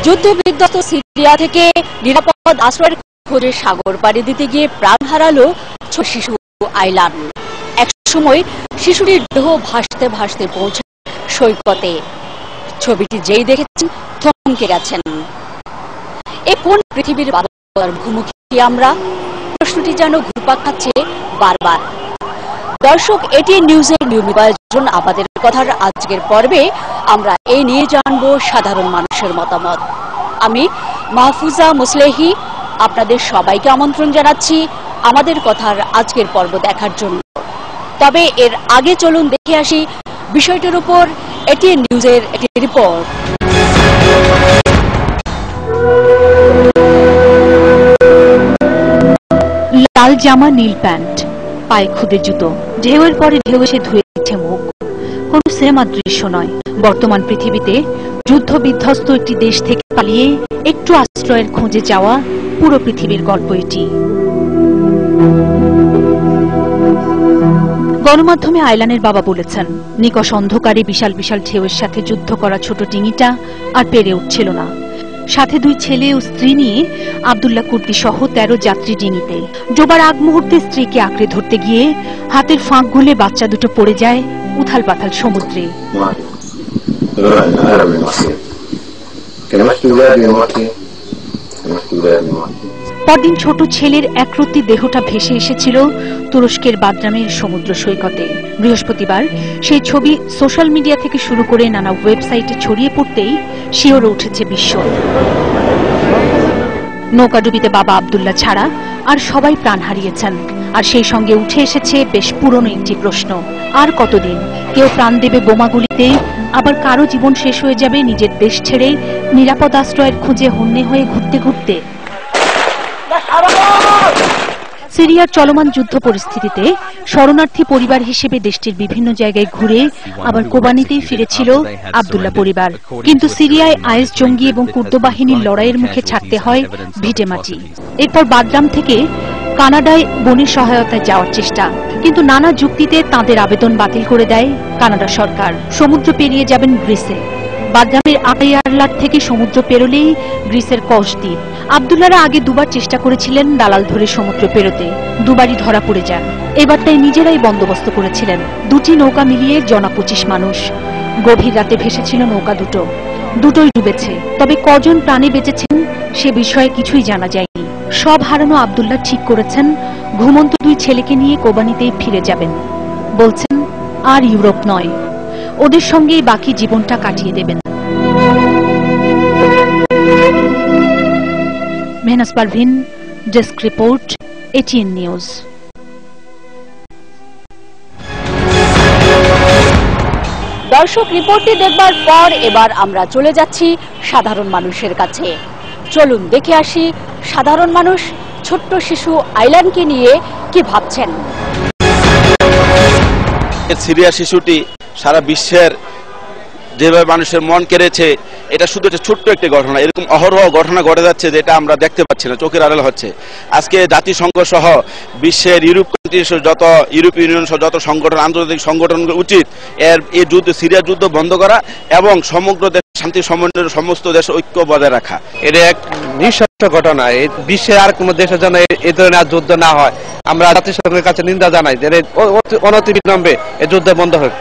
যুদ্ধবিধ্বস্ত সিরিয়া থেকে নিরাপদ আশ্রয়ের খোঁজে সাগর পাড়ি দিতে গিয়ে প্রাণ হারালো ছোট শিশু আইলান। এক সময় শিশুটির দেহ ভাসতে ভাসতে পৌঁছায় সৈকতে। ছবিটি যেই দেখেছেন থমকে গেছেন। এ কোন পৃথিবীর মুখোমুখি আমরা? প্রশ্নটি যেন ঘুরপাক খাচ্ছে বারবার। দর্শক, এটিএন নিউজের নিয়মিত আয়োজন আমাদের কথার আজকের পর্বে আমরা এই নিয়ে জানবো সাধারণ মানুষের মতামত। আমি মাহফুজা মুসলেহি আপনাদের সবাইকে আমন্ত্রণ জানাচ্ছি আমাদের কথার আজকের পর্ব দেখার জন্য। তবে এর আগে চলুন দেখে আসি বিষয়টির উপর এটিএন নিউজের একটি রিপোর্ট। লাল জামা, নীল প্যান্ট, পায়ে খুদে জুতো, ঢেউয়ের পরে ঢেউ এসে ধুয়ে দিচ্ছে মুখ। কোন সিনেমার দৃশ্য নয়। বর্তমান পৃথিবীতে যুদ্ধ বিধ্বস্ত একটি দেশ থেকে পালিয়ে একটু আশ্রয়ের খোঁজে যাওয়া পুরো পৃথিবীর গল্প এটি। গণমাধ্যমে আইলানের বাবা বলেছেন, নিকষ অন্ধকারে বিশাল বিশাল ঢেউয়ের সাথে যুদ্ধ করা ছোট ডিঙিটা আর পেরে উঠছিল না। সাথে 2 ছেলে ও স্ত্রী নিয়ে আব্দুল্লাহ কুর্দি সহ 13 যাত্রী ডিঙিতে। ডোবার আগ মুহূর্তে স্ত্রীকে আঁকড়ে ধরতে গিয়ে হাতের ফাঁক গুলে বাচ্চা দুটো পড়ে যায় উথাল পাথাল সমুদ্রে। পরদিন ছোট ছেলের একরত্তি দেহটা ভেসে এসেছিল তুরস্কের বাদরামের সমুদ্র সৈকতে। বৃহস্পতিবার সেই ছবি সোশ্যাল মিডিয়া থেকে শুরু করে নানা ওয়েবসাইটে ছড়িয়ে পড়তেই শিহরে উঠেছে বিশ্ব। নৌকাডুবিতে বাবা আব্দুল্লাহ ছাড়া আর সবাই প্রাণ হারিয়েছেন। আর সেই সঙ্গে উঠে এসেছে বেশ পুরনো একটি প্রশ্ন, আর কতদিন? কেউ প্রাণ দেবে বোমাগুলিতে, আবার কারো জীবন শেষ হয়ে যাবে নিজের দেশ ছেড়ে নিরাপদ আশ্রয়ের খুঁজে হন্যে হয়ে ঘুরতে ঘুরতে। সিরিয়ার চলমান যুদ্ধ পরিস্থিতিতে শরণার্থী পরিবার হিসেবে দেশটির বিভিন্ন জায়গায় ঘুরে আবার কোবানিতেই ফিরেছিল আব্দুল্লাহ পরিবার। কিন্তু সিরিয়ায় আইএস জঙ্গি এবং কুর্দ বাহিনীর লড়াইয়ের মুখে ছাড়তে হয় ভিটেমাটি। এরপর বাদরাম থেকে কানাডায় বনের সহায়তায় যাওয়ার চেষ্টা, কিন্তু নানা যুক্তিতে তাঁদের আবেদন বাতিল করে দেয় কানাডা সরকার। সমুদ্র পেরিয়ে যাবেন গ্রিসে। বাদরামের আয়ারলাট থেকে সমুদ্র পেরোলেই গ্রিসের কস দ্বীপ। আব্দুল্লাহরা আগে 2বার চেষ্টা করেছিলেন দালাল ধরে সমুদ্র পেরোতে, 2বারই ধরা পড়ে যান। এবার তাই নিজেরাই বন্দোবস্ত করেছিলেন। 2টি নৌকা মিলিয়ে জনা 25 মানুষ। গভীর রাতে ভেসেছিল নৌকা দুটোই ডুবেছে। তবে কজন প্রাণে বেঁচেছেন সে বিষয়ে কিছুই জানা যায়নি। সব হারানো আব্দুল্লাহ ঠিক করেছেন ঘুমন্ত 2 ছেলেকে নিয়ে কোবানিতেই ফিরে যাবেন। বলছেন আর ইউরোপ নয়, ওদের সঙ্গেই বাকি জীবনটা কাটিয়ে দেবেন। Mehnaz Parveen, desk report, ATN news. দর্শক, রিপোর্টটি দেখবার পর এবার আমরা চলে যাচ্ছি সাধারণ মানুষের কাছে। চলুন দেখে আসি সাধারণ মানুষ ছোট্ট শিশু আইলানকে নিয়ে কি ভাবছেন। সিরিয়া শিশুটি সারা বিশ্বের যেভাবে মানুষের মন কেড়েছে, এটা শুধু একটা ছোট্ট একটি ঘটনা। এরকম অহরহ ঘটনা ঘটে যাচ্ছে যেটা আমরা দেখতে পাচ্ছি না, চোখের আড়াল হচ্ছে। আজকে জাতিসংঘ সহ বিশ্বের ইউরোপীয় ইউনিয়ন সহ যত সংগঠন, আন্তর্জাতিক সংগঠনগুলো উচিত এই যুদ্ধ, সিরিয়া যুদ্ধ বন্ধ করা এবং সমগ্র দেশ শান্তি সমন্বয়ের সমস্ত দেশ ঐক্য বজায় রাখা। এটা এক নিঃশর্ত ঘটনা। এই বিশ্বে আর কোন দেশের জন্য এই ধরনের যুদ্ধ না হয়, আমরা জাতিসংঘের কাছে নিন্দা জানাই যে অনতিবিলম্বে এই যুদ্ধ বন্ধ হোক।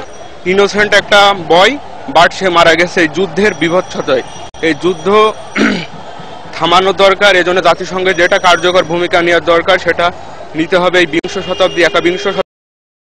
ইনোসেন্ট একটা বয়, বাট সে মারা গেছে এই যুদ্ধের বিভৎসতায়। এই যুদ্ধ থামানো দরকার। এজন্য জাতিসংঘের যেটা কার্যকর ভূমিকা নেওয়ার দরকার সেটা নিতে হবে। এই একবিংশ শতাব্দী